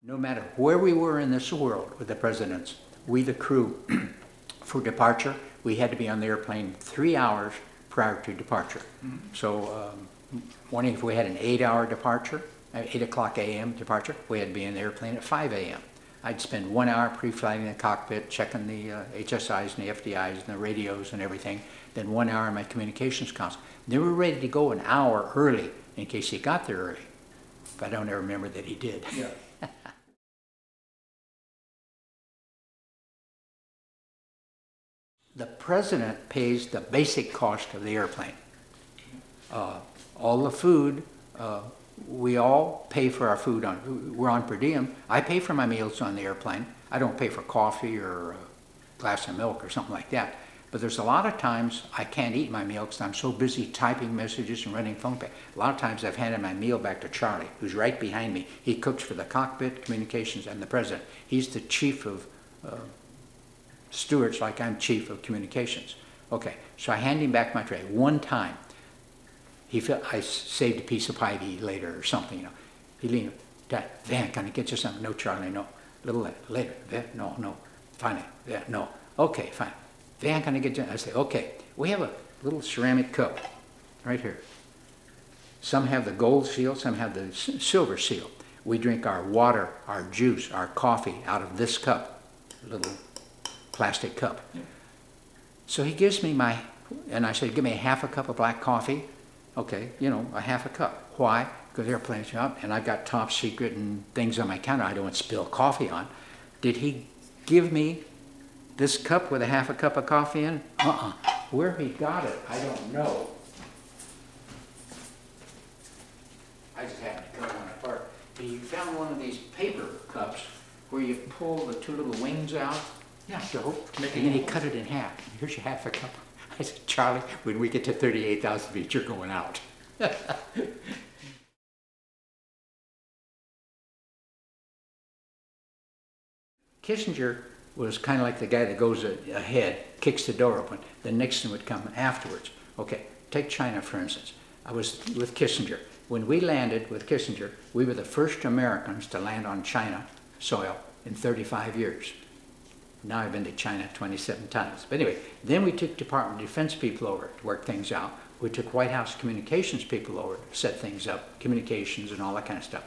No matter where we were in this world with the presidents, we, the crew, for departure, we had to be on the airplane 3 hours prior to departure. So morning, if we had an 8-hour departure, 8 o'clock a.m. departure, we had to be in the airplane at 5 a.m. I'd spend 1 hour pre-flight in the cockpit, checking the HSIs and the FDIs and the radios and everything, then 1 hour in my communications console. They were ready to go an hour early in case he got there early. But I don't ever remember that he did. Yeah. The president pays the basic cost of the airplane. All the food, we all pay for our food. We're on per diem. I pay for my meals on the airplane. I don't pay for coffee or a glass of milk or something like that. But there's a lot of times I can't eat my meal because I'm so busy typing messages and running phone pay. A lot of times I've handed my meal back to Charlie, who's right behind me. He cooks for the cockpit, communications, and the president. He's the chief of stewards, like I'm chief of communications. Okay, so I hand him back my tray. One time, I saved a piece of pie to eat later or something, you know. He leaned over, Dad, Van, can I get you something? No, Charlie, no. A little later, Van, no. Finally, Van, no. Okay, fine. Van, can I get you? I say, okay. We have a little ceramic cup right here. Some have the gold seal, some have the silver seal. We drink our water, our juice, our coffee out of this cup, little plastic cup. Yeah. So he gives me and I said, give me a half a cup of black coffee. Okay, you know, a half a cup. Why? Because airplanes are up and I've got top secret and things on my counter I don't want to spill coffee on. Did he give me this cup with a half a cup of coffee in? Where he got it, I don't know. I just happened to cut one apart. He found one of these paper cups where you pull the two little wings out. Yeah, so, and then he cut it in half. Here's your half a cup. I said, Charlie, when we get to 38,000 feet, you're going out. Kissinger was kind of like the guy that goes ahead, kicks the door open. Then Nixon would come afterwards. Okay, take China, for instance. I was with Kissinger. When we landed with Kissinger, we were the first Americans to land on China soil in 35 years. Now I've been to China 27 times. But anyway, then we took Department of Defense people over to work things out. We took White House communications people over to set things up, communications and all that kind of stuff.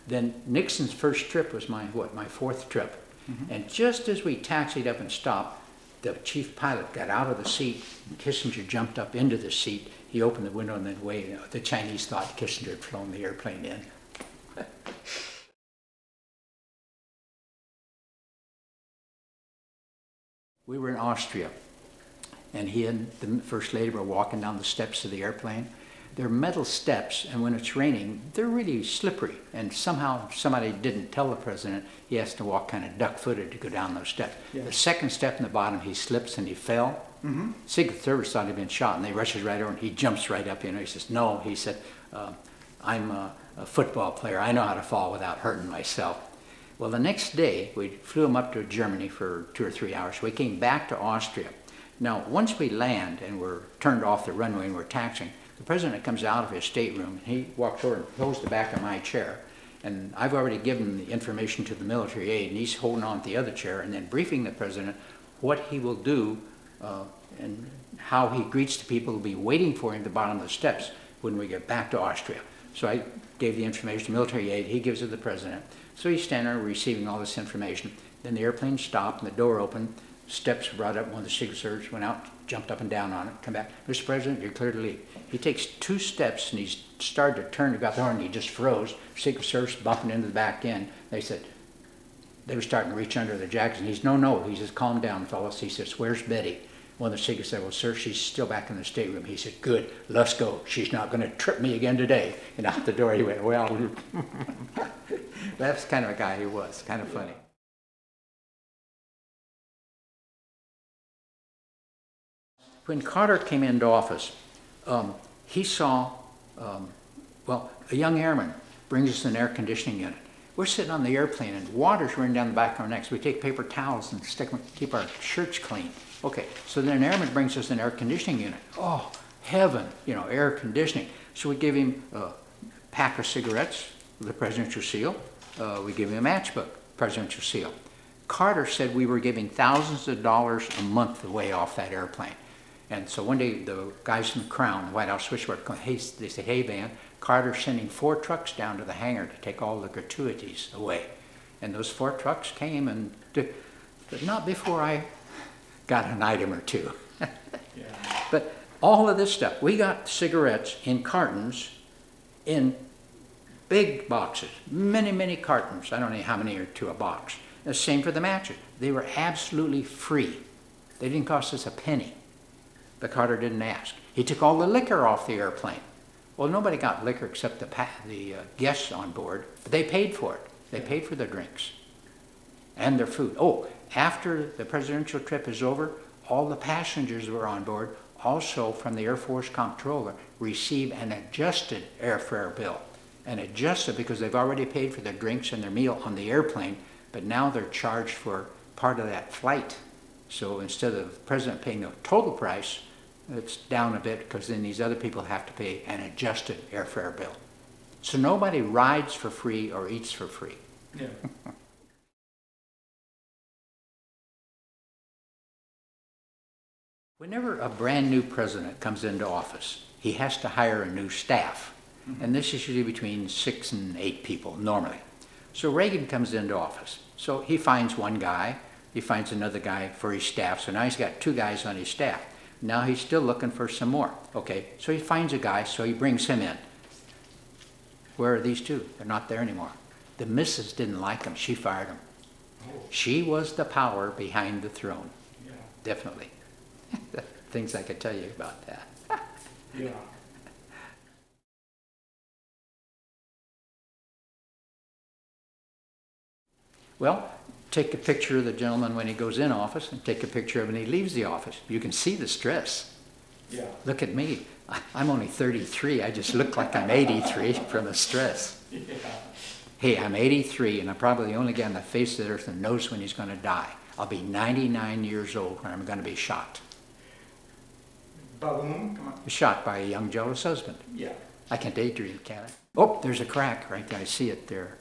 Then Nixon's first trip was my fourth trip. And just as we taxied up and stopped, the chief pilot got out of the seat and Kissinger jumped up into the seat. He opened the window and then waved. The Chinese thought Kissinger had flown the airplane in. We were in Austria, and he and the First Lady were walking down the steps of the airplane. They're metal steps, and when it's raining, they're really slippery. And somehow somebody didn't tell the president he has to walk kind of duck-footed to go down those steps. Yeah. The second step in the bottom, he slips and he fell. Secret Service thought he'd been shot, and they rushes right over, and he jumps right up. You know, he says, "No," he said, "I'm a football player. I know how to fall without hurting myself." Well, the next day, we flew him up to Germany for 2 or 3 hours. We came back to Austria. Now, once we land and we're turned off the runway and we're taxiing, the president comes out of his stateroom and he walks over and pulls the back of my chair. And I've already given the information to the military aide, and he's holding on to the other chair and then briefing the president what he will do and how he greets the people who will be waiting for him at the bottom of the steps when we get back to Austria. So I gave the information to the military aide, he gives it to the president. So he's standing there receiving all this information. Then the airplane stopped and the door opened, steps brought up, one of the Secret Service went out, jumped up and down on it, come back. "Mr. President, you're clear to leave." He takes 2 steps and he's started to turn, he got the horn, and he just froze. Secret Service bumping into the back end. They said, they were starting to reach under their jackets, and he says, no, he says, "Calm down, fellas." He says, "Where's Betty?" One of the Secret said, "Well, sir, she's still back in the stateroom." He said, "Good, let's go. She's not going to trip me again today." And out the door he went. Well, that's kind of a guy he was, kind of funny. When Carter came into office, he saw, well, a young airman brings us an air conditioning unit. We're sitting on the airplane and water's running down the back of our necks. We take paper towels and stick them, keep our shirts clean. Okay, so then an airman brings us an air conditioning unit. Oh, heaven, you know, air conditioning. So we give him a pack of cigarettes with the presidential seal, we give him a matchbook, presidential seal. Carter said we were giving thousands of dollars a month away off that airplane. And so one day the guys from the Crown, the White House switchboard, they said, hey Van, Carter's sending 4 trucks down to the hangar to take all the gratuities away. And those 4 trucks came, and but not before I got an item or two. Yeah. But all of this stuff, we got cigarettes in cartons, in big boxes, many, many cartons. I don't know how many are to a box. The same for the matches. They were absolutely free. They didn't cost us a penny. But Carter didn't ask. He took all the liquor off the airplane. Well, nobody got liquor except the guests on board, but they paid for it. They paid for their drinks and their food. Oh, after the presidential trip is over, all the passengers who were on board, also from the Air Force comptroller, receive an adjusted airfare bill. And adjusted because they've already paid for their drinks and their meal on the airplane, but now they're charged for part of that flight. So instead of the president paying the total price, it's down a bit because then these other people have to pay an adjusted airfare bill. So nobody rides for free or eats for free. Yeah. Whenever a brand new president comes into office, he has to hire a new staff. And this is usually between 6 and 8 people, normally. So Reagan comes into office. So he finds one guy, he finds another guy for his staff. So now he's got 2 guys on his staff. Now he's still looking for some more. Okay, so he finds a guy, so he brings him in. Where are these 2? They're not there anymore. The missus didn't like him, she fired him. Oh. She was the power behind the throne. Yeah. Definitely. Things I could tell you about that. Yeah. Well, take a picture of the gentleman when he goes in office and take a picture of him when he leaves the office. You can see the stress. Yeah. Look at me. I'm only 33. I just look like I'm 83 from the stress. Yeah. Hey, I'm 83 and I'm probably the only guy on the face of the earth that knows when he's going to die. I'll be 99 years old when I'm going to be shot. Balloon, come on. Shot by a young jealous husband. Yeah. I can daydream, can't I? Oh, there's a crack right there. I see it there.